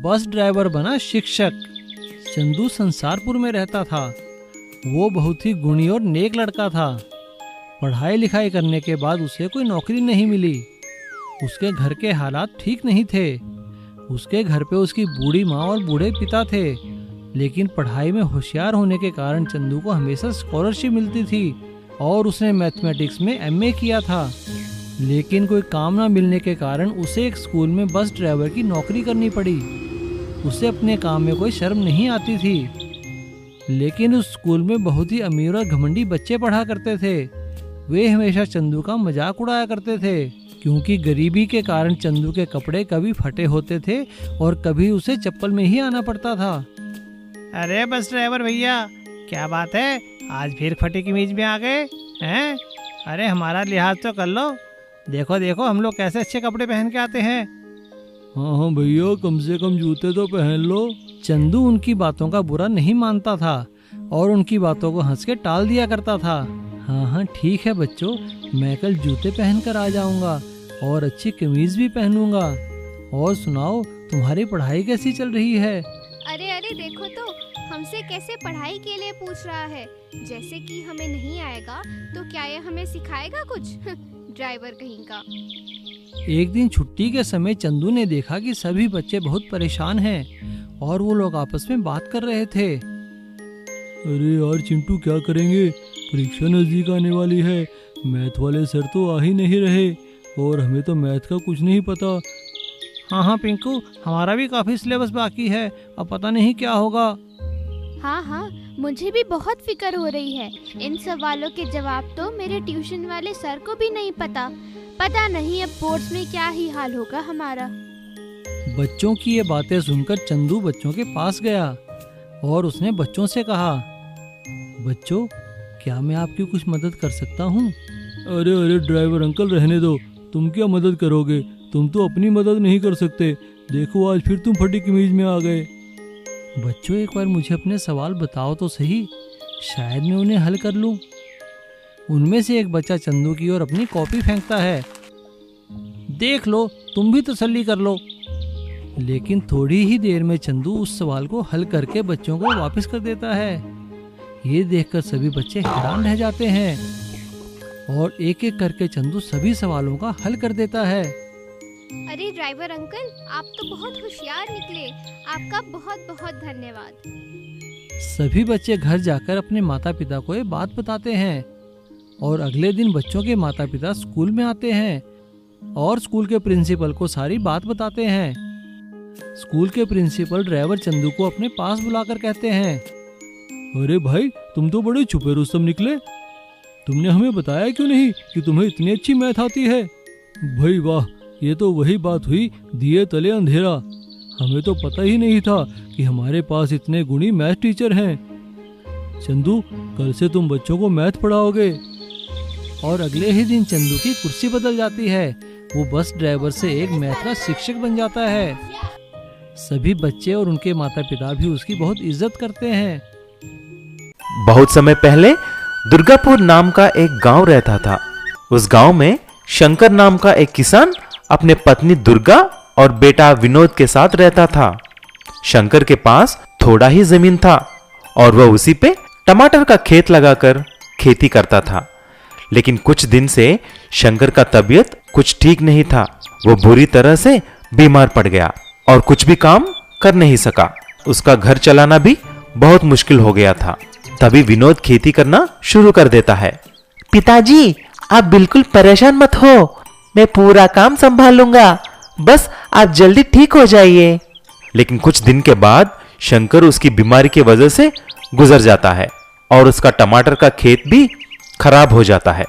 Bus driver बना शिक्षक। चंदू संसारपुर में रहता था। वो बहुत ही गुणी और नेक लड़का था। पढ़ाई लिखाई करने के बाद उसे कोई नौकरी नहीं मिली। उसके घर के हालात ठीक नहीं थे। उसके घर पे उसकी बूढ़ी माँ और बूढ़े पिता थे, लेकिन पढ़ाई में होशियार होने के कारण चंदू को हमेशा स्कॉलरशिप मिलती थी और उसने मैथमेटिक्स में एमए किया था। लेकिन कोई काम ना मिलने के कारण उसे एक स्कूल में बस ड्राइवर की नौकरी करनी पड़ी। उसे अपने काम में कोई शर्म नहीं आती थी, लेकिन उस स्कूल में बहुत ही अमीर और घमंडी बच्चे पढ़ा करते थे। वे हमेशा चंदू का मजाक उड़ाया करते थे, क्योंकि गरीबी के कारण चंदू के कपड़े कभी फटे होते थे और कभी उसे चप्पल में ही आना पड़ता था। अरे बस ड्राइवर भैया, क्या बात है, आज फिर फटी कमीज में आ गए हैं? अरे हमारा लिहाज तो कर लो। देखो देखो हम लोग कैसे अच्छे कपड़े पहन के आते हैं। हाँ भैया, कम से कम जूते तो पहन लो। चंदू उनकी बातों का बुरा नहीं मानता था और उनकी बातों को हंस के टाल दिया करता था। हाँ ठीक है बच्चों, मैं कल जूते पहन कर आ जाऊंगा और अच्छी कमीज भी पहनूंगा। और सुनाओ, तुम्हारी पढ़ाई कैसी चल रही है? अरे देखो तो, हमसे कैसे पढ़ाई के लिए पूछ रहा है, जैसे कि हमें नहीं आएगा तो क्या ये हमें सिखाएगा कुछ? ड्राइवर कहीं का। एक दिन छुट्टी के समय चंदू ने देखा कि सभी बच्चे बहुत परेशान हैं और वो लोग आपस में बात कर रहे थे। अरे यार चिंटू, क्या करेंगे? परीक्षा नजदीक आने वाली है। मैथ वाले सर तो आ ही नहीं रहे और हमें तो मैथ का कुछ नहीं पता। हाँ पिंकू, हमारा भी काफी सिलेबस बाकी है, अब पता नहीं क्या होगा। हाँ, मुझे भी बहुत फिक्र हो रही है। इन सवालों के जवाब तो मेरे ट्यूशन वाले सर को भी नहीं पता नहीं अब बोर्ड्स में क्या ही हाल होगा हमारा। बच्चों की ये बातें सुनकर चंदू बच्चों के पास गया और उसने बच्चों से कहा, बच्चों, क्या मैं आपकी कुछ मदद कर सकता हूँ? अरे ड्राइवर अंकल, रहने दो। तुम क्या मदद करोगे? तुम तो अपनी मदद नहीं कर सकते। देखो आज फिर तुम फटी कमीज में आ गए। बच्चों, एक बार मुझे अपने सवाल बताओ तो सही, शायद मैं उन्हें हल कर लूं। उनमें से एक बच्चा चंदू की ओर अपनी कॉपी फेंकता है। देख लो, तुम भी तसल्ली कर लो। लेकिन थोड़ी ही देर में चंदू उस सवाल को हल करके बच्चों को वापस कर देता है। ये देखकर सभी बच्चे हैरान रह जाते हैं और एक एक करके चंदू सभी सवालों का हल कर देता है। अरे ड्राइवर अंकल, आप तो बहुत होशियार निकले। आपका बहुत बहुत धन्यवाद। सभी बच्चे घर जाकर अपने माता पिता को ये बात बताते हैं और अगले दिन बच्चों के माता पिता स्कूल में आते हैं और स्कूल के प्रिंसिपल को सारी बात बताते हैं। स्कूल के प्रिंसिपल ड्राइवर चंदू को अपने पास बुलाकर कहते हैं, अरे भाई, तुम तो बड़े छुपे रुस्तम निकले। तुमने हमें बताया क्यों नहीं कि तुम्हें इतनी अच्छी मैथ आती है? भाई वाह, ये तो वही बात हुई, दिए तले अंधेरा। हमें तो पता ही नहीं था कि हमारे पास इतने गुणी मैथ टीचर हैं। चंदू, कल से तुम बच्चों को मैथ पढ़ाओगे। और अगले ही दिन चंदू की कुर्सी बदल जाती है। वो बस ड्राइवर से एक मैथ का शिक्षक बन जाता है। सभी बच्चे और उनके माता पिता भी उसकी बहुत इज्जत करते हैं। बहुत समय पहले दुर्गापुर नाम का एक गांव रहता था। उस गांव में शंकर नाम का एक किसान अपने पत्नी दुर्गा और बेटा विनोद के साथ रहता था। शंकर के पास थोड़ा ही जमीन था और वह उसी पे टमाटर का खेत लगाकर खेती करता था। लेकिन कुछ दिन से शंकर का तबीयत कुछ ठीक नहीं था। वो बुरी तरह से बीमार पड़ गया और कुछ भी काम कर नहीं सका। उसका घर चलाना भी बहुत मुश्किल हो गया था। तभी विनोद खेती करना शुरू कर देता है। पिताजी, आप बिल्कुल परेशान मत हो, मैं पूरा काम संभाल लूंगा, बस आप जल्दी ठीक हो जाइए। लेकिन कुछ दिन के बाद शंकर उसकी बीमारी की वजह से गुजर जाता है और उसका टमाटर का खेत भी खराब हो जाता है।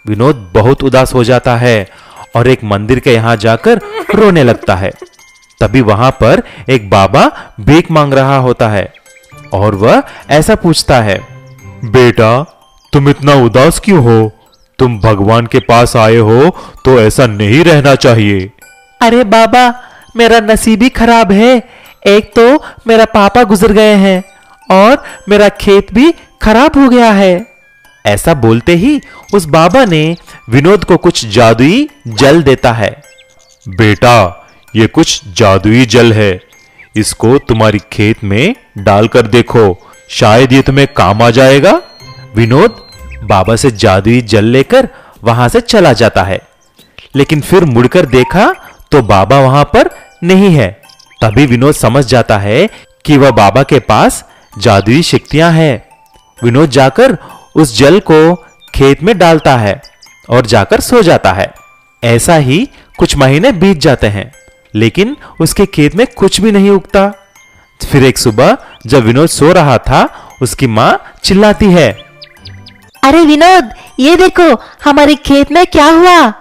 विनोद बहुत उदास हो जाता है और एक मंदिर के यहाँ जाकर रोने लगता है। तभी वहां पर एक बाबा भीख मांग रहा होता है और वह ऐसा पूछता है, बेटा, तुम इतना उदास क्यों हो? तुम भगवान के पास आए हो तो ऐसा नहीं रहना चाहिए। अरे बाबा, मेरा नसीब ही खराब है। एक तो मेरा पापा गुजर गए हैं और मेरा खेत भी खराब हो गया है। ऐसा बोलते ही उस बाबा ने विनोद को कुछ जादुई जल देता है। बेटा, ये कुछ जादुई जल है। इसको तुम्हारी खेत में डालकर देखो, शायद ये तुम्हें काम आ जाएगा। विनोद बाबा से जादुई जल लेकर वहां से चला जाता है, लेकिन फिर मुड़कर देखा तो बाबा वहां पर नहीं है। तभी विनोद समझ जाता है कि वह बाबा के पास जादुई शक्तियां हैं। विनोद जाकर उस जल को खेत में डालता है और जाकर सो जाता है। ऐसा ही कुछ महीने बीत जाते हैं, लेकिन उसके खेत में कुछ भी नहीं उगता। फिर एक सुबह जब विनोद सो रहा था, उसकी माँ चिल्लाती है, अरे विनोद, ये देखो हमारे खेत में क्या हुआ।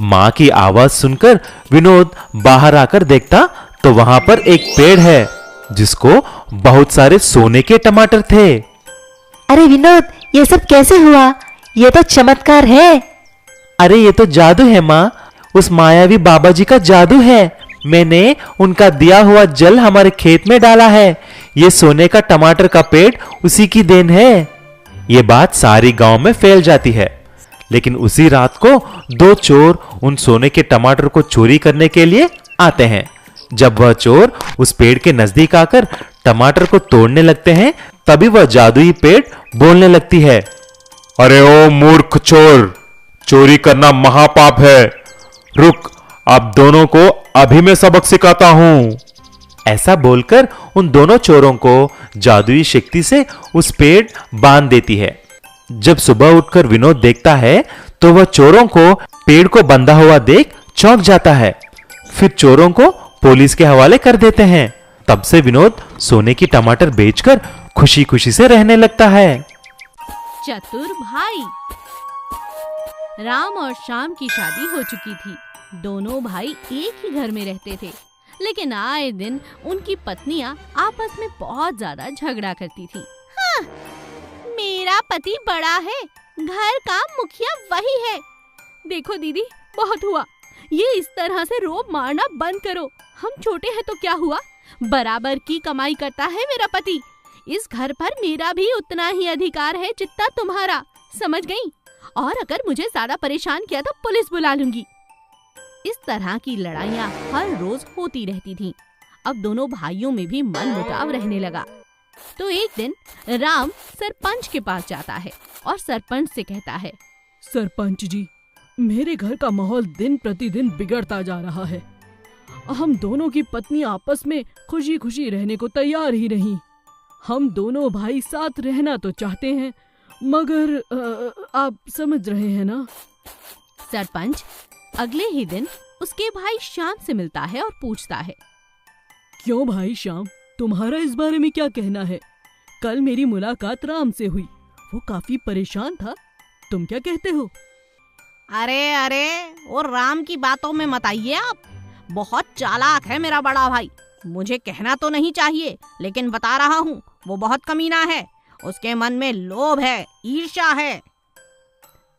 माँ की आवाज सुनकर विनोद बाहर आकर देखता तो वहां पर एक पेड़ है जिसको बहुत सारे सोने के टमाटर थे। अरे विनोद, ये सब कैसे हुआ? ये तो चमत्कार है। अरे ये तो जादू है माँ, उस मायावी बाबा जी का जादू है। मैंने उनका दिया हुआ जल हमारे खेत में डाला है। ये सोने का टमाटर का पेड़ उसी की देन है। ये बात सारी गांव में फैल जाती है। लेकिन उसी रात को दो चोर उन सोने के टमाटर को चोरी करने के लिए आते हैं। जब वह चोर उस पेड़ के नजदीक आकर टमाटर को तोड़ने लगते हैं, तभी वह जादुई पेड़ बोलने लगती है, अरे ओ मूर्ख चोर, चोरी करना महापाप है। रुक, अब दोनों को अभी मैं सबक सिखाता हूं। ऐसा बोलकर उन दोनों चोरों को जादुई शक्ति से उस पेड़ बांध देती है। जब सुबह उठकर विनोद देखता है तो वह चोरों को पेड़ को बंधा हुआ देख चौंक जाता है। फिर चोरों को पुलिस के हवाले कर देते हैं। तब से विनोद सोने की टमाटर बेचकर खुशी खुशी से रहने लगता है। चतुर भाई। राम और श्याम की शादी हो चुकी थी। दोनों भाई एक ही घर में रहते थे, लेकिन आए दिन उनकी पत्नियां आपस में बहुत ज्यादा झगड़ा करती थी। हाँ, मेरा पति बड़ा है, घर का मुखिया वही है। देखो दीदी, बहुत हुआ, ये इस तरह से रोब मारना बंद करो। हम छोटे हैं तो क्या हुआ, बराबर की कमाई करता है मेरा पति। इस घर पर मेरा भी उतना ही अधिकार है जितना तुम्हारा, समझ गई? और अगर मुझे ज्यादा परेशान किया तो पुलिस बुला लूंगी। इस तरह की लड़ाइयाँ हर रोज होती रहती थीं। अब दोनों भाइयों में भी मनमुटाव रहने लगा। तो एक दिन राम सरपंच के पास जाता है और सरपंच से कहता है, सरपंच जी, मेरे घर का माहौल दिन प्रतिदिन बिगड़ता जा रहा है। हम दोनों की पत्नी आपस में खुशी खुशी रहने को तैयार ही नहीं। हम दोनों भाई साथ रहना तो चाहते हैं, मगर आप समझ रहे हैं ना। सरपंच अगले ही दिन उसके भाई श्याम से मिलता है और पूछता है, क्यों भाई श्याम, तुम्हारा इस बारे में क्या कहना है? कल मेरी मुलाकात राम से हुई, वो काफी परेशान था, तुम क्या कहते हो? अरे अरे, वो राम की बातों में मत आइए आप। बहुत चालाक है मेरा बड़ा भाई। मुझे कहना तो नहीं चाहिए, लेकिन बता रहा हूँ, वो बहुत कमीना है। उसके मन में लोभ है, ईर्ष्या है।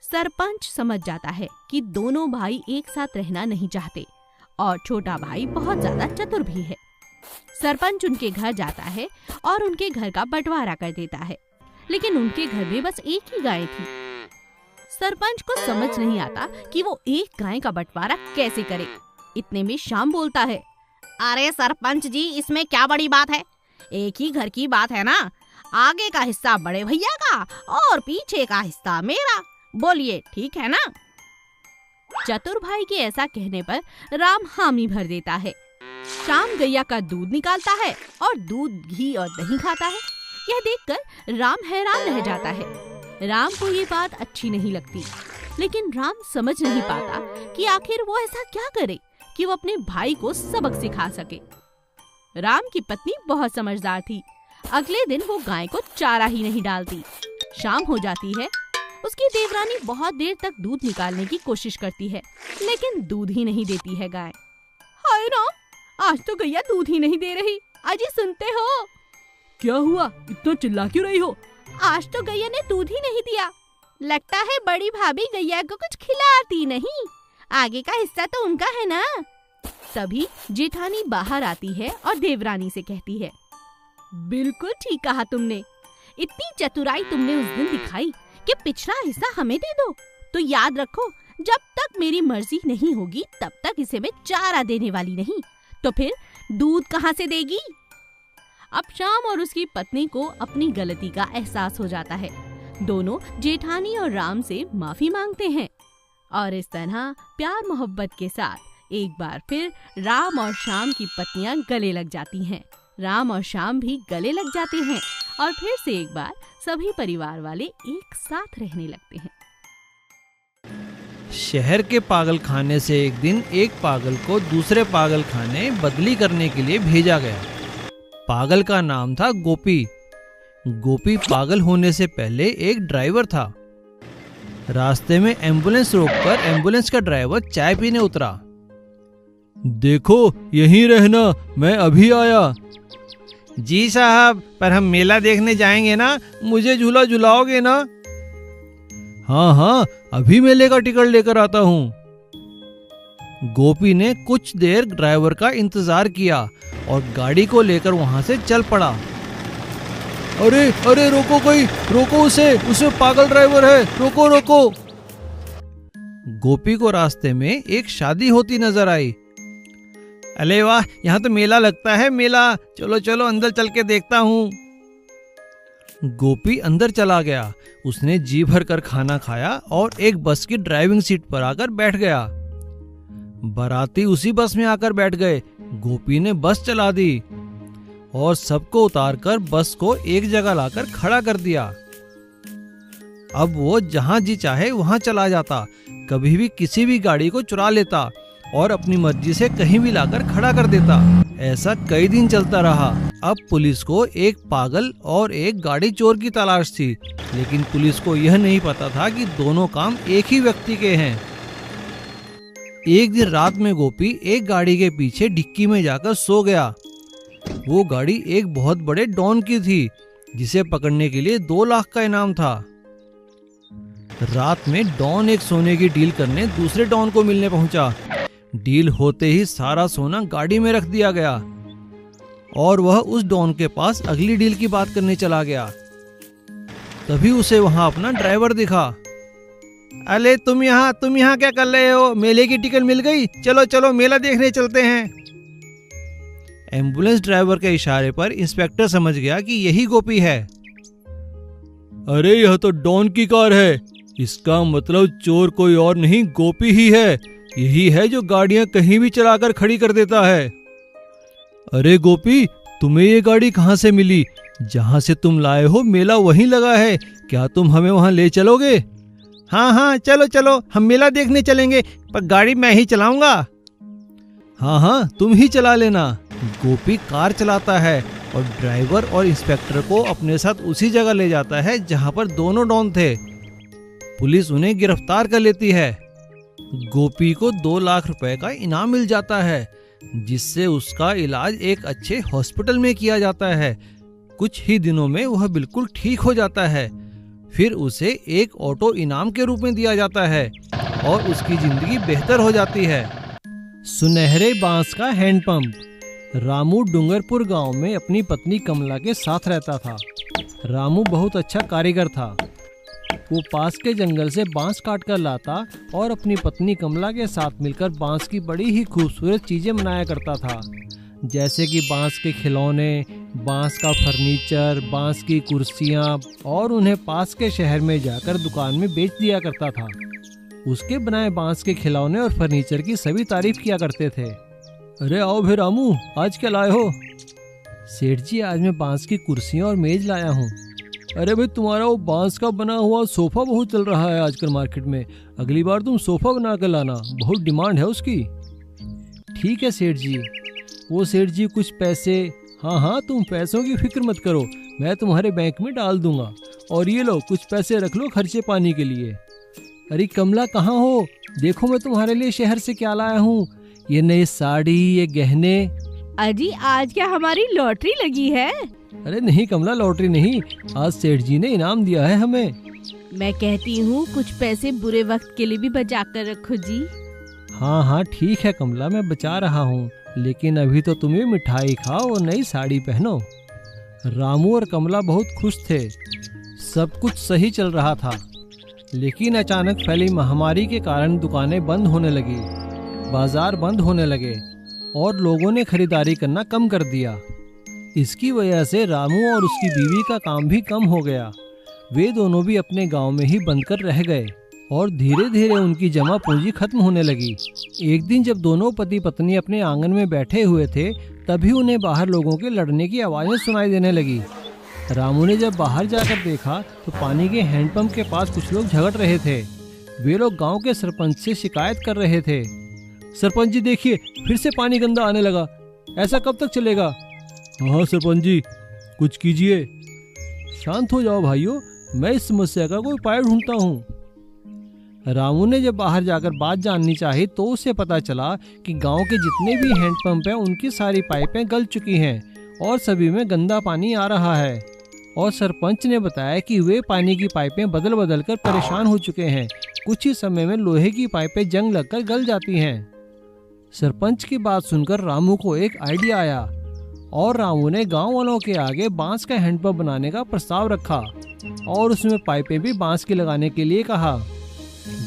सरपंच समझ जाता है कि दोनों भाई एक साथ रहना नहीं चाहते और छोटा भाई बहुत ज्यादा चतुर भी है। सरपंच उनके घर जाता है और उनके घर का बंटवारा कर देता है, लेकिन उनके घर में बस एक ही गाय थी। सरपंच को समझ नहीं आता कि वो एक गाय का बंटवारा कैसे करे। इतने में श्याम बोलता है, अरे सरपंच जी, इसमें क्या बड़ी बात है, एक ही घर की बात है ना। आगे का हिस्सा बड़े भैया का और पीछे का हिस्सा मेरा। बोलिए, ठीक है ना? चतुर भाई के ऐसा कहने पर राम हामी भर देता है। श्याम गैया का दूध निकालता है और दूध, घी और दही खाता है। यह देखकर राम हैरान रह जाता है। राम को ये बात अच्छी नहीं लगती, लेकिन राम समझ नहीं पाता कि आखिर वो ऐसा क्या करे कि वो अपने भाई को सबक सिखा सके। राम की पत्नी बहुत समझदार थी। अगले दिन वो गाय को चारा ही नहीं डालती। शाम हो जाती है। उसकी देवरानी बहुत देर तक दूध निकालने की कोशिश करती है, लेकिन दूध ही नहीं देती है गाय। हाय राम, आज तो गैया दूध ही नहीं दे रही। अजी सुनते हो? क्या हुआ, इतना चिल्ला क्यों रही हो? आज तो गैया ने दूध ही नहीं दिया। लगता है बड़ी भाभी गैया को कुछ खिलाती नहीं। आगे का हिस्सा तो उनका है ना। तभी जेठानी बाहर आती है और देवरानी से कहती है, बिल्कुल ठीक कहा तुमने। इतनी चतुराई तुमने उस दिन दिखाई कि पिछला हिस्सा हमें दे दो। तो याद रखो, जब तक मेरी मर्जी नहीं होगी तब तक इसे मैं चारा देने वाली नहीं। तो फिर दूध कहाँ से देगी? अब श्याम और उसकी पत्नी को अपनी गलती का एहसास हो जाता है। दोनों जेठानी और राम से माफी मांगते हैं और इस तरह प्यार मोहब्बत के साथ एक बार फिर राम और श्याम की पत्नियां गले लग जाती हैं। राम और श्याम भी गले लग जाते हैं और फिर से एक बार सभी परिवार वाले एक साथ रहने लगते हैं। शहर के पागल खाने से एक दिन एक पागल को दूसरे पागल खाने बदली करने के लिए भेजा गया। पागल का नाम था गोपी। गोपी पागल होने से पहले एक ड्राइवर था। रास्ते में एम्बुलेंस रोककर एम्बुलेंस का ड्राइवर चाय पीने उतरा। देखो यहीं रहना, मैं अभी आया। जी साहब, पर हम मेला देखने जाएंगे ना, मुझे झूला झुलाओगे ना? हाँ हाँ, अभी मेले का टिकट लेकर आता हूँ। गोपी ने कुछ देर ड्राइवर का इंतजार किया और गाड़ी को लेकर वहां से चल पड़ा। अरे अरे रोको, कोई रोको उसे पागल ड्राइवर है, रोको रोको। गोपी को रास्ते में एक शादी होती नजर आई। अरे वाह, यहाँ तो मेला लगता है, मेला। चलो चलो अंदर चल के देखता हूँ। गोपी अंदर चला गया। उसने जी भर कर खाना खाया और एक बस की ड्राइविंग सीट पर आकर बैठ गया। बाराती उसी बस में आकर बैठ गए। गोपी ने बस चला दी और सबको उतारकर बस को एक जगह लाकर खड़ा कर दिया। अब वो जहां जी चाहे वहां चला जाता, कभी भी किसी भी गाड़ी को चुरा लेता और अपनी मर्जी से कहीं भी लाकर खड़ा कर देता। ऐसा कई दिन चलता रहा। अब पुलिस को एक पागल और एक गाड़ी चोर की तलाश थी, लेकिन पुलिस को यह नहीं पता था कि दोनों काम एक ही व्यक्ति के हैं। एक दिन रात में गोपी एक गाड़ी के पीछे डिक्की में जाकर सो गया। वो गाड़ी एक बहुत बड़े डॉन की थी, जिसे पकड़ने के लिए 2 लाख का इनाम था। रात में डॉन एक सोने की डील करने दूसरे डॉन को मिलने पहुंचा। डील होते ही सारा सोना गाड़ी में रख दिया गया और वह उस डॉन के पास अगली डील की बात करने चला गया। तभी उसे वहां अपना ड्राइवर दिखा। अरे तुम यहाँ क्या कर रहे हो? मेले की टिकट मिल गई, चलो चलो मेला देखने चलते हैं। एम्बुलेंस ड्राइवर के इशारे पर इंस्पेक्टर समझ गया कि यही गोपी है। अरे यह तो डॉन की कार है, इसका मतलब चोर कोई और नहीं गोपी ही है। यही है जो गाड़ियां कहीं भी चलाकर खड़ी कर देता है। अरे गोपी, तुम्हें ये गाड़ी कहाँ से मिली? जहाँ से तुम लाए हो मेला वहीं लगा है, क्या तुम हमें वहाँ ले चलोगे? हाँ हाँ चलो चलो, हम मेला देखने चलेंगे, पर गाड़ी मैं ही चलाऊंगा। हाँ हाँ तुम ही चला लेना। गोपी कार चलाता है और ड्राइवर और इंस्पेक्टर को अपने साथ उसी जगह ले जाता है जहाँ पर दोनों डॉन थे। पुलिस उन्हें गिरफ्तार कर लेती है। गोपी को 2 लाख रुपए का इनाम मिल जाता है, जिससे उसका इलाज एक अच्छे हॉस्पिटल में किया जाता है। कुछ ही दिनों में वह बिल्कुल ठीक हो जाता है। फिर उसे एक ऑटो इनाम के रूप में दिया जाता है और उसकी जिंदगी बेहतर हो जाती है। सुनहरे बांस का हैंडपंप। रामू डूंगरपुर गांव में अपनी पत्नी कमला के साथ रहता था। रामू बहुत अच्छा कारीगर था। वो पास के जंगल से बांस काट कर लाता और अपनी पत्नी कमला के साथ मिलकर बांस की बड़ी ही खूबसूरत चीजें बनाया करता था, जैसे कि बांस के खिलौने, बांस का फर्नीचर, बांस की कुर्सियां, और उन्हें पास के शहर में जाकर दुकान में बेच दिया करता था। उसके बनाए बांस के खिलौने और फर्नीचर की सभी तारीफ किया करते थे। अरे आओ भाई रामू, आज क्या लाए हो? सेठ जी, आज मैं बांस की कुर्सियां और मेज लाया हूँ। अरे भाई, तुम्हारा वो बांस का बना हुआ सोफा बहुत चल रहा है आजकल मार्केट में, अगली बार तुम सोफा बना कर लाना, बहुत डिमांड है उसकी। ठीक है सेठ जी। वो सेठ जी कुछ पैसे, हाँ हाँ तुम पैसों की फिक्र मत करो, मैं तुम्हारे बैंक में डाल दूंगा, और ये लो कुछ पैसे रख लो खर्चे पानी के लिए। अरे कमला कहाँ हो? देखो मैं तुम्हारे लिए शहर से क्या लाया हूँ, ये नई साड़ी, ये गहने। अजी आज क्या हमारी लॉटरी लगी है? अरे नहीं कमला, लॉटरी नहीं, आज सेठ जी ने इनाम दिया है हमें। मैं कहती हूँ कुछ पैसे बुरे वक्त के लिए भी बचा कर रखो जी। हाँ हाँ ठीक है कमला, मैं बचा रहा हूँ, लेकिन अभी तो तुम्हें मिठाई खाओ और नई साड़ी पहनो। रामू और कमला बहुत खुश थे, सब कुछ सही चल रहा था। लेकिन अचानक फैली महामारी के कारण दुकानें बंद होने लगी, बाजार बंद होने लगे। और लोगों ने खरीदारी करना कम कर दिया। इसकी वजह से रामू और उसकी बीवी का काम भी कम हो गया। वे दोनों भी अपने गांव में ही बंद कर रह गए और धीरे धीरे उनकी जमा पूंजी खत्म होने लगी। एक दिन जब दोनों पति पत्नी अपने आंगन में बैठे हुए थे, तभी उन्हें बाहर लोगों के लड़ने की आवाज़ें सुनाई देने लगी। रामू ने जब बाहर जाकर देखा तो पानी के हैंडपंप के पास कुछ लोग झगड़ रहे थे। वे लोग गांव के सरपंच से शिकायत कर रहे थे। सरपंच जी देखिए, फिर से पानी गंदा आने लगा, ऐसा कब तक चलेगा? हाँ सरपंच जी, कुछ कीजिए। शांत हो जाओ भाइयों, मैं इस समस्या का कोई उपाय ढूंढता हूँ। रामू ने जब बाहर जाकर बात जाननी चाही तो उसे पता चला कि गांव के जितने भी हैंडपंप हैं उनकी सारी पाइपें गल चुकी हैं और सभी में गंदा पानी आ रहा है। और सरपंच ने बताया कि वे पानी की पाइपें बदल बदल कर परेशान हो चुके हैं। कुछ ही समय में लोहे की पाइपें जंग लगकर गल जाती हैं। सरपंच की बात सुनकर रामू को एक आइडिया आया और रामू ने गांव वालों के आगे बांस का हैंडपंप बनाने का प्रस्ताव रखा और उसमें पाइपें भी बांस की लगाने के लिए कहा।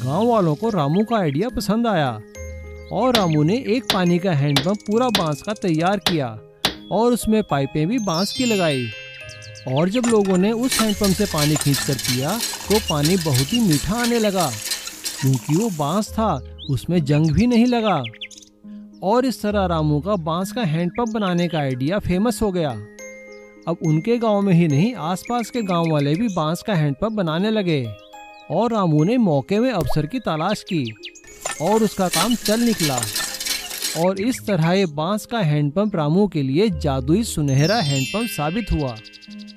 गांव वालों को रामू का आइडिया पसंद आया और रामू ने एक पानी का हैंडपंप पूरा बांस का तैयार किया और उसमें पाइपें भी बांस की लगाई। और जब लोगों ने उस हैंडपंप से पानी खींचकर पिया तो पानी बहुत ही मीठा आने लगा, क्योंकि वो बांस था, उसमें जंग भी नहीं लगा। और इस तरह रामू का बांस का हैंडपंप बनाने का आइडिया फेमस हो गया। अब उनके गांव में ही नहीं, आसपास के गांव वाले भी बांस का हैंडपंप बनाने लगे और रामू ने मौके में अवसर की तलाश की और उसका काम चल निकला। और इस तरह ये बांस का हैंडपंप रामू के लिए जादुई सुनहरा हैंडपंप साबित हुआ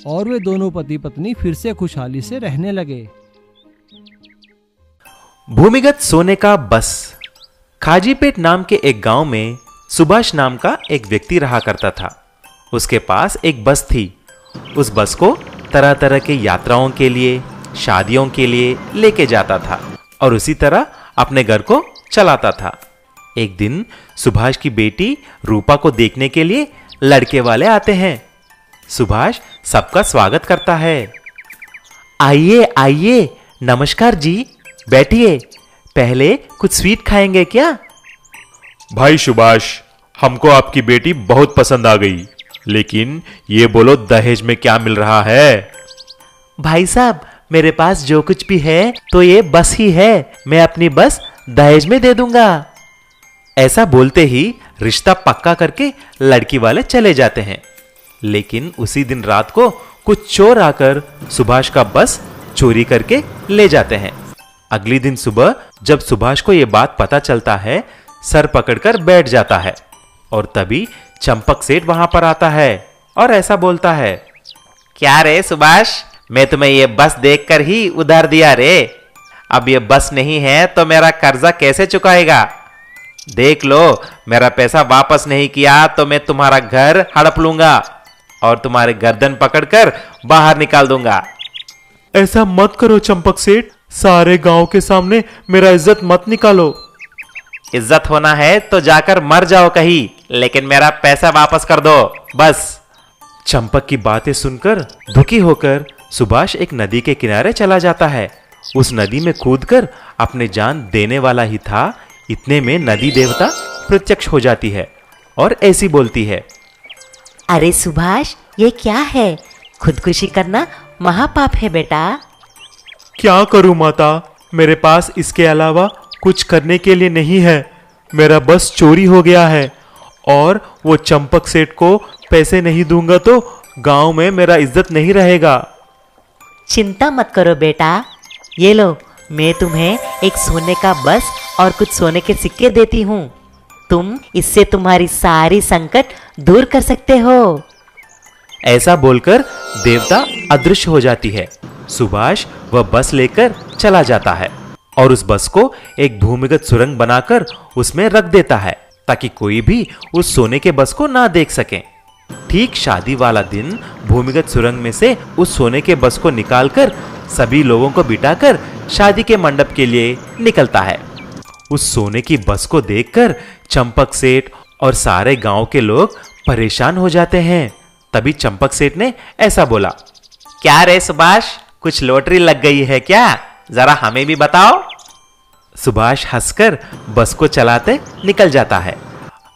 और वे दोनों पति पत्नी फिर से खुशहाली से रहने लगे। भूमिगत सोने का बस। खाजीपेट नाम के एक गांव में सुभाष नाम का एक व्यक्ति रहा करता था। उसके पास एक बस थी। उस बस को तरह तरह के यात्राओं के लिए, शादियों के लिए लेके जाता था और उसी तरह अपने घर को चलाता था। एक दिन सुभाष की बेटी रूपा को देखने के लिए लड़के वाले आते हैं। सुभाष सबका स्वागत करता है। आइए आइए, नमस्कार जी, बैठिए। पहले कुछ स्वीट खाएंगे क्या? भाई सुभाष, हमको आपकी बेटी बहुत पसंद आ गई, लेकिन ये बोलो दहेज में क्या मिल रहा है? भाई साहब, मेरे पास जो कुछ भी है तो ये बस ही है। मैं अपनी बस दहेज में दे दूंगा। ऐसा बोलते ही रिश्ता पक्का करके लड़की वाले चले जाते हैं। लेकिन उसी दिन रात को कुछ चोर आकर सुभाष का बस चोरी करके ले जाते हैं। अगली दिन सुबह जब सुभाष को यह बात पता चलता है, सर पकड़कर बैठ जाता है और तभी चंपक सेठ वहां पर आता है और ऐसा बोलता है, क्या रे सुभाष, मैं तुम्हें ये बस देखकर ही उधार दिया रे। अब ये बस नहीं है तो मेरा कर्जा कैसे चुकाएगा? देख लो, मेरा पैसा वापस नहीं किया तो मैं तुम्हारा घर हड़प लूंगा और तुम्हारे गर्दन पकड़कर बाहर निकाल दूंगा। ऐसा मत करो चंपक सेठ, सारे गांव के सामने मेरा इज्जत मत निकालो। इज्जत होना है तो जाकर मर जाओ कहीं, लेकिन मेरा पैसा वापस कर दो बस। चंपक की बातें सुनकर दुखी होकर सुभाष एक नदी के किनारे चला जाता है। उस नदी में कूदकर अपने जान देने वाला ही था। इतने में नदी देवता प्रत्यक्ष हो जाती है और ऐसी बोलती है, अरे सुभाष, ये क्या है? खुदकुशी करना महापाप है बेटा। क्या करूं माता, मेरे पास इसके अलावा कुछ करने के लिए नहीं है। मेरा बस चोरी हो गया है और वो चंपक सेठ को पैसे नहीं दूंगा तो गांव में मेरा इज्जत नहीं रहेगा। चिंता मत करो बेटा, ये लो, मैं तुम्हें एक सोने का बस और कुछ सोने के सिक्के देती हूँ। तुम इससे तुम्हारी सारी संकट दूर कर सकते हो। ऐसा बोलकर देवता अदृश्य हो जाती है। सुभाष वह बस लेकर चला जाता है और उस बस को एक भूमिगत सुरंग बनाकर उसमें रख देता है ताकि कोई भी उस सोने के बस को ना देख सके। ठीक शादी वाला दिन भूमिगत सुरंग में से उस सोने के बस को निकालकर सभी लोगों को बिठाकर शादी के मंडप के लिए निकलता है। उस सोने की बस को देखकर चंपक सेठ और सारे गांव के लोग परेशान हो जाते हैं। तभी चंपक सेठ ने ऐसा बोला, क्या रे सुभाष, कुछ लॉटरी लग गई है क्या? जरा हमें भी बताओ। सुभाष हंसकर बस को चलाते निकल जाता है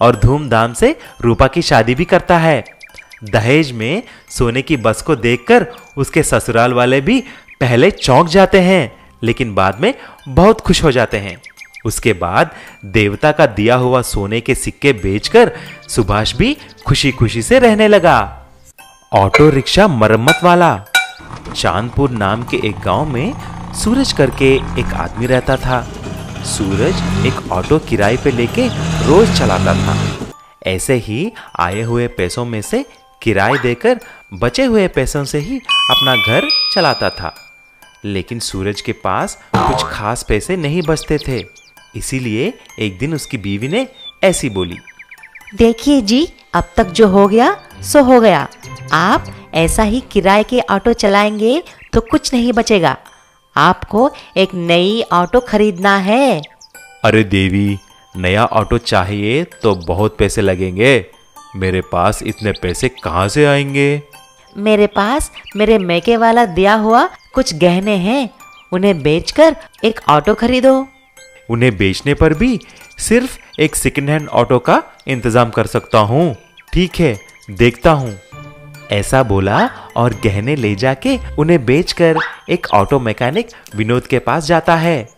और धूमधाम से रूपा की शादी भी करता है। दहेज में सोने की बस को देखकर उसके ससुराल वाले भी पहले चौंक जाते हैं, लेकिन बाद में बहुत खुश हो जाते हैं। उसके बाद देवता का दिया हुआ सोने के सिक्के बेचकर सुभाष भी खुशी खुशी से रहने लगा। ऑटो रिक्शा मरम्मत वाला। चांदपुर नाम के एक गांव में सूरज करके एक आदमी रहता था। सूरज एक ऑटो किराए पे लेके रोज चलाता था। ऐसे ही आए हुए पैसों में से किराए देकर बचे हुए पैसों से ही अपना घर चलाता था। लेकिन सूरज के पास कुछ खास पैसे नहीं बचते थे। इसीलिए एक दिन उसकी बीवी ने ऐसी बोली, देखिए जी, अब तक जो हो गया सो हो गया। आप ऐसा ही किराए के ऑटो चलाएंगे तो कुछ नहीं बचेगा। आपको एक नई ऑटो खरीदना है। अरे देवी, नया ऑटो चाहिए तो बहुत पैसे लगेंगे। मेरे पास इतने पैसे कहाँ से आएंगे? मेरे पास मेरे मैके वाला दिया हुआ कुछ गहने हैं, उन्हें बेचकर एक ऑटो खरीदो। उन्हें बेचने पर भी सिर्फ एक सेकंड हैंड ऑटो का इंतजाम कर सकता हूँ। ठीक है, देखता हूँ। ऐसा बोला और गहने ले जाके उन्हें बेचकर एक ऑटो मैकेनिक विनोद के पास जाता है।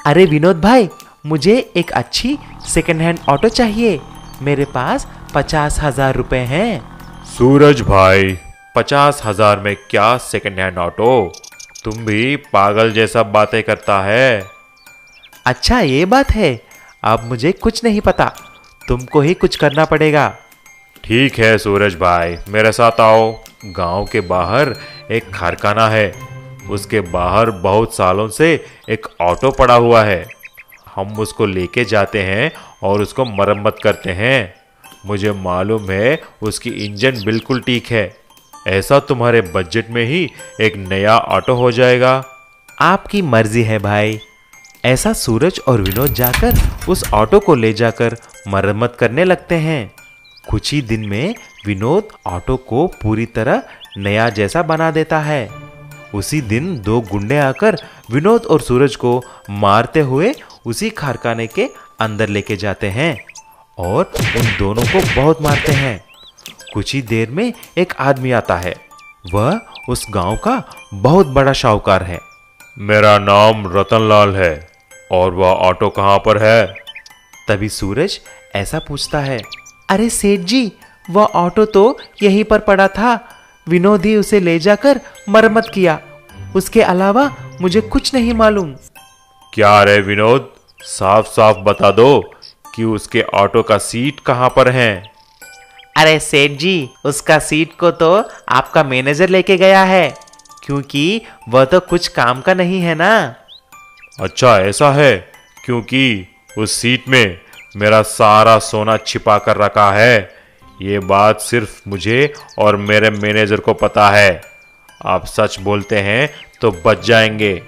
अरे विनोद भाई, मुझे एक अच्छी सेकंड हैंड ऑटो चाहिए। मेरे पास 50,000 रुपए हैं। सूरज भाई, 50,000 में क्या सेकंड हैंड ऑटो? तुम भी पागल जैसा बातें करता है। अच्छा ये बात है, अब मुझे कुछ नहीं पता, तुमको ही कुछ करना पड़ेगा। ठीक है सूरज भाई, मेरे साथ आओ। गांव के बाहर एक कारखाना है, उसके बाहर बहुत सालों से एक ऑटो पड़ा हुआ है। हम उसको लेके जाते हैं और उसको मरम्मत करते हैं। मुझे मालूम है उसकी इंजन बिल्कुल ठीक है। ऐसा तुम्हारे बजट में ही एक नया ऑटो हो जाएगा। आपकी मर्जी है भाई। ऐसा सूरज और विनोद जाकर उस ऑटो को ले जाकर मरम्मत करने लगते हैं। कुछ ही दिन में विनोद ऑटो को पूरी तरह नया जैसा बना देता है। उसी दिन 2 गुंडे आकर विनोद और सूरज को मारते हुए उसी कारखाने के अंदर लेके जाते हैं और उन दोनों को बहुत मारते हैं। कुछ ही देर में एक आदमी आता है। वह उस गांव का बहुत बड़ा शाहूकार है। मेरा नाम रतनलाल है और वह ऑटो कहाँ पर है? तभी सूरज ऐसा पूछता है, अरे सेठ जी, वह ऑटो तो यहीं पर पड़ा था। विनोद ही उसे ले जाकर मरम्मत किया। उसके अलावा मुझे कुछ नहीं मालूम। क्या रे विनोद, साफ साफ बता दो कि उसके ऑटो का सीट कहाँ पर है? अरे सेठ जी, उसका सीट को तो आपका मैनेजर लेके गया है, क्योंकि वह तो कुछ काम का नहीं है ना। अच्छा ऐसा है, क्योंकि उस सीट में मेरा सारा सोना छिपा कर रखा है। ये बात सिर्फ मुझे और मेरे मैनेजर को पता है। आप सच बोलते हैं तो बच जाएंगे।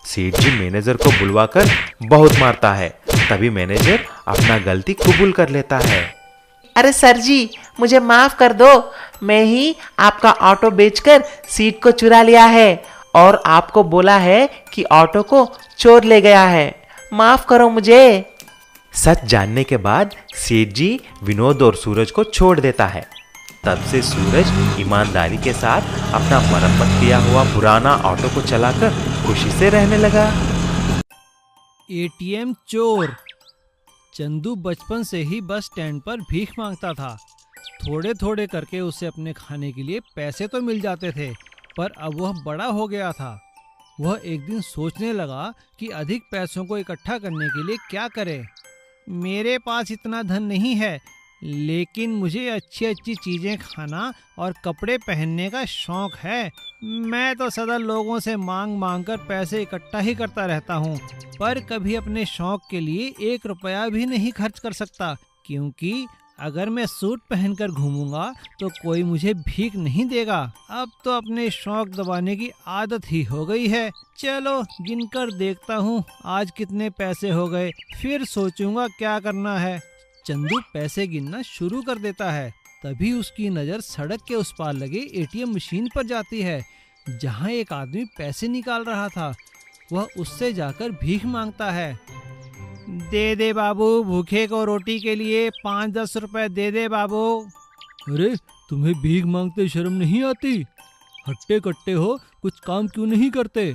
सेठ जी मैनेजर को बुलवाकर बहुत मारता है। तभी मैनेजर अपना गलती कबूल कर लेता है। अरे सर जी, मुझे माफ कर दो। मैं ही आपका ऑटो बेचकर सीट को चुरा लिया है और आपको बोला है कि ऑटो को चोर ले गया है। माफ करो मुझे। सच जानने के बाद सेठ जी विनोद और सूरज को छोड़ देता है। तब से सूरज ईमानदारी के साथ अपना मरम्मत किया हुआ पुराना ऑटो को चलाकर खुशी से रहने लगा। एटीएम चोर। चंदू बचपन से ही बस स्टैंड पर भीख मांगता था। थोड़े थोड़े करके उसे अपने खाने के लिए पैसे तो मिल जाते थे, पर अब वह बड़ा हो गया था। वह एक दिन सोचने लगा कि अधिक पैसों को इकट्ठा करने के लिए क्या करे। मेरे पास इतना धन नहीं है, लेकिन मुझे अच्छी अच्छी चीज़ें खाना और कपड़े पहनने का शौक है। मैं तो सदा लोगों से मांग मांग कर पैसे इकट्ठा ही करता रहता हूँ, पर कभी अपने शौक के लिए 1 रुपया भी नहीं खर्च कर सकता, क्योंकि अगर मैं सूट पहनकर घूमूंगा तो कोई मुझे भीख नहीं देगा। अब तो अपने शौक दबाने की आदत ही हो गई है। चलो गिनकर देखता हूँ आज कितने पैसे हो गए, फिर सोचूंगा क्या करना है। चंदू पैसे गिनना शुरू कर देता है। तभी उसकी नज़र सड़क के उस पार लगे एटीएम मशीन पर जाती है, जहाँ एक आदमी पैसे निकाल रहा था। वह उससे जाकर भीख मांगता है। दे दे बाबू, भूखे को रोटी के लिए 5-10 रुपए दे दे बाबू। अरे तुम्हें भीख मांगते शर्म नहीं आती? हट्टे कट्टे हो, कुछ काम क्यों नहीं करते?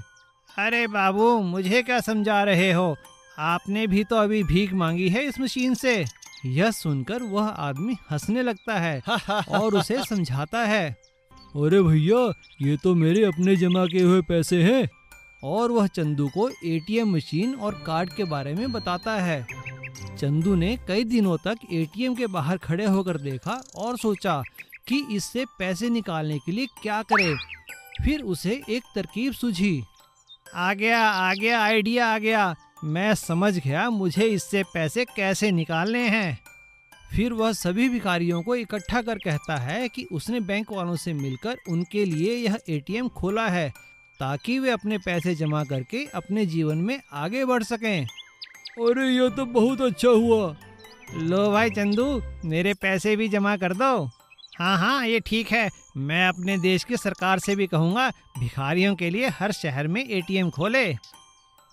अरे बाबू, मुझे क्या समझा रहे हो? आपने भी तो अभी भीख मांगी है इस मशीन से। यह सुनकर वह आदमी हंसने लगता है और उसे समझाता है। अरे भैया, ये तो मेरे अपने जमा किए हुए पैसे हैं। और वह चंदू को एटीएम मशीन और कार्ड के बारे में बताता है। चंदू ने कई दिनों तक एटीएम के बाहर खड़े होकर देखा और सोचा कि इससे पैसे निकालने के लिए क्या करे। फिर उसे एक तरकीब सूझी। आ गया आइडिया आ गया। मैं समझ गया मुझे इससे पैसे कैसे निकालने हैं। फिर वह सभी भिखारियों को इकट्ठा कर कहता है कि उसने बैंक वालों से मिलकर उनके लिए यह एटीएम खोला है ताकि वे अपने पैसे जमा करके अपने जीवन में आगे बढ़ सकें। अरे यह तो बहुत अच्छा हुआ। लो भाई चंदू, मेरे पैसे भी जमा कर दो। हाँ, ये ठीक है। मैं अपने देश की सरकार से भी कहूँगा भिखारियों के लिए हर शहर में एटीएम खोले।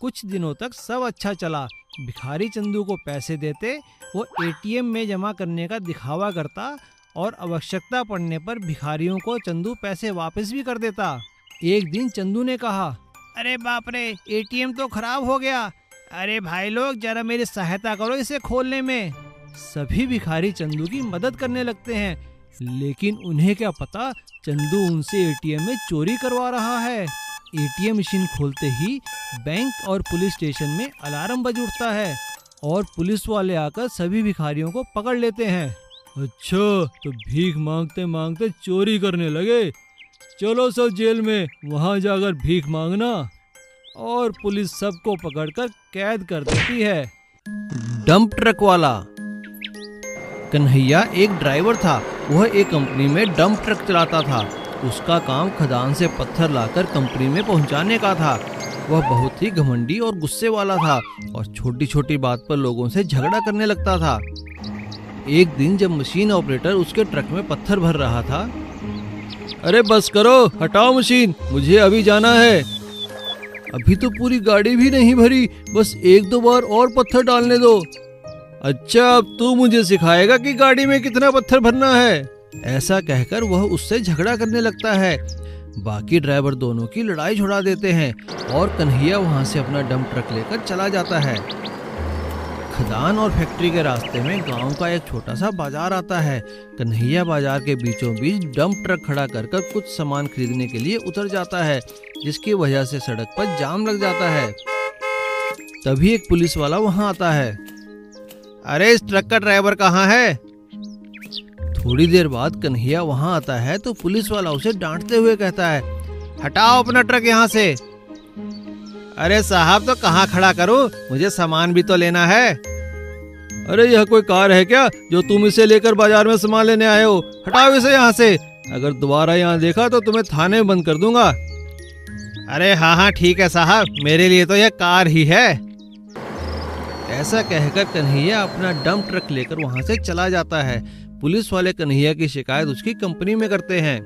कुछ दिनों तक सब अच्छा चला। भिखारी चंदू को पैसे देते, वो एटीएम में जमा करने का दिखावा करता और आवश्यकता पड़ने पर भिखारियों को चंदू पैसे वापस भी कर देता। एक दिन चंदू ने कहा, अरे बाप रे, एटीएम तो खराब हो गया। अरे भाई लोग, जरा मेरी सहायता करो इसे खोलने में। सभी भिखारी चंदू की मदद करने लगते हैं, लेकिन उन्हें क्या पता चंदू उनसे एटीएम में चोरी करवा रहा है। एटीएम मशीन खोलते ही बैंक और पुलिस स्टेशन में अलार्म बज उठता है और पुलिस वाले आकर सभी भिखारियों को पकड़ लेते हैं। अच्छा, तो भीख मांगते मांगते चोरी करने लगे। चलो सब जेल में, वहां जाकर भीख मांगना। और पुलिस सबको पकड़कर कैद कर देती है। डंप ट्रक वाला। कन्हैया एक ड्राइवर था। वह एक कंपनी में डंप ट्रक चलाता था। उसका काम खदान से पत्थर लाकर कंपनी में पहुंचाने का था। वह बहुत ही घमंडी और गुस्से वाला था और छोटी छोटी बात पर लोगों से झगड़ा करने लगता था। एक दिन जब मशीन ऑपरेटर उसके ट्रक में पत्थर भर रहा था, अरे बस करो, हटाओ मशीन, मुझे अभी जाना है। अभी तो पूरी गाड़ी भी नहीं भरी, बस 1-2 बार और पत्थर डालने दो। अच्छा, अब तू मुझे सिखाएगा कि गाड़ी में कितना पत्थर भरना है। ऐसा कहकर वह उससे झगड़ा करने लगता है। बाकी ड्राइवर दोनों की लड़ाई छुड़ा देते हैं और कन्हैया वहां से अपना डंप ट्रक लेकर चला जाता है। खदान और फैक्ट्री के रास्ते में गांव का एक छोटा सा बाजार आता है। कन्हैया बाजार के बीचों बीच डंप ट्रक खड़ा कर कुछ सामान खरीदने के लिए उतर जाता है, जिसकी वजह से सड़क पर जाम लग जाता है। तभी एक पुलिस वाला वहां आता है। अरे इस ट्रक का ड्राइवर कहाँ है? थोड़ी देर बाद कन्हैया वहां आता है तो पुलिस वाला उसे डांटते हुए कहता है, हटाओ अपना ट्रक यहाँ से। अरे साहब, तो कहाँ खड़ा करूं? मुझे सामान भी तो लेना है। अरे यह कोई कार है क्या जो तुम इसे लेकर बाजार में सामान लेने आए हो? हटाओ इसे यहाँ से। अगर दोबारा यहाँ देखा तो तुम्हें थाने में बंद कर दूंगा। अरे हाँ ठीक है साहब, मेरे लिए तो यह कार ही है। ऐसा कहकर कन्हैया अपना डंप ट्रक लेकर वहां से चला जाता है। पुलिस वाले कन्हैया की शिकायत उसकी कंपनी में करते हैं।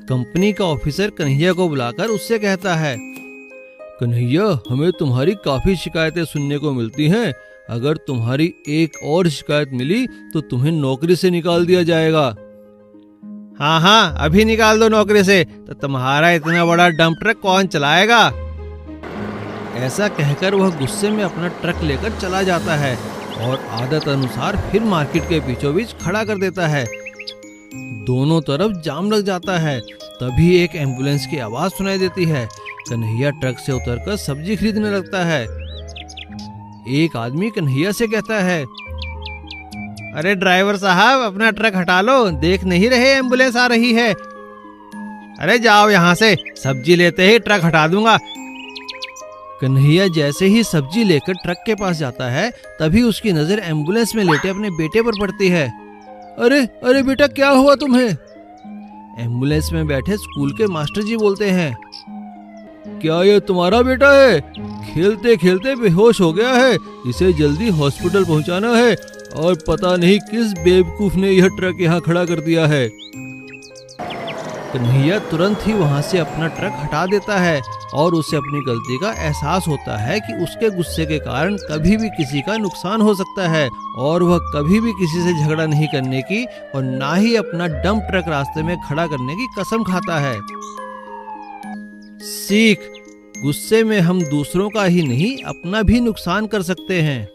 कंपनी का ऑफिसर कन्हैया को बुलाकर उससे कहता है, कन्हैया, हमें तुम्हारी काफी शिकायतें सुनने को मिलती हैं। अगर तुम्हारी एक और शिकायत मिली तो तुम्हें नौकरी से निकाल दिया जाएगा। हाँ, अभी निकाल दो नौकरी से, तो तुम्हारा इतना बड़ा डंप ट्रक कौन चलाएगा? ऐसा कहकर वह गुस्से में अपना ट्रक लेकर चला जाता है और आदत अनुसार फिर मार्केट के बीचों बीच खड़ा कर देता है। दोनों तरफ जाम लग जाता है। तभी एक एम्बुलेंस की आवाज सुनाई देती है। कन्हैया ट्रक से उतरकर सब्जी खरीदने लगता है। एक आदमी कन्हैया से कहता है, अरे ड्राइवर साहब, अपना ट्रक हटा लो, देख नहीं रहे एम्बुलेंस आ रही है। अरे जाओ यहाँ से, सब्जी लेते ही ट्रक हटा दूंगा। कन्हैया जैसे ही सब्जी लेकर ट्रक के पास जाता है, तभी उसकी नजर एम्बुलेंस में लेटे अपने बेटे पर पड़ती है। अरे बेटा, क्या हुआ तुम्हें? एम्बुलेंस में बैठे स्कूल के मास्टर जी बोलते हैं, क्या ये तुम्हारा बेटा है? खेलते खेलते बेहोश हो गया है, इसे जल्दी हॉस्पिटल पहुंचाना है। और पता नहीं किस बेवकूफ ने यह ट्रक यहाँ खड़ा कर दिया है। कन्हैया तुरंत ही वहां से अपना ट्रक हटा देता है और उसे अपनी गलती का एहसास होता है कि उसके गुस्से के कारण कभी भी किसी का नुकसान हो सकता है, और वह कभी भी किसी से झगड़ा नहीं करने की और ना ही अपना डंप ट्रक रास्ते में खड़ा करने की कसम खाता है। सीख, गुस्से में हम दूसरों का ही नहीं अपना भी नुकसान कर सकते हैं।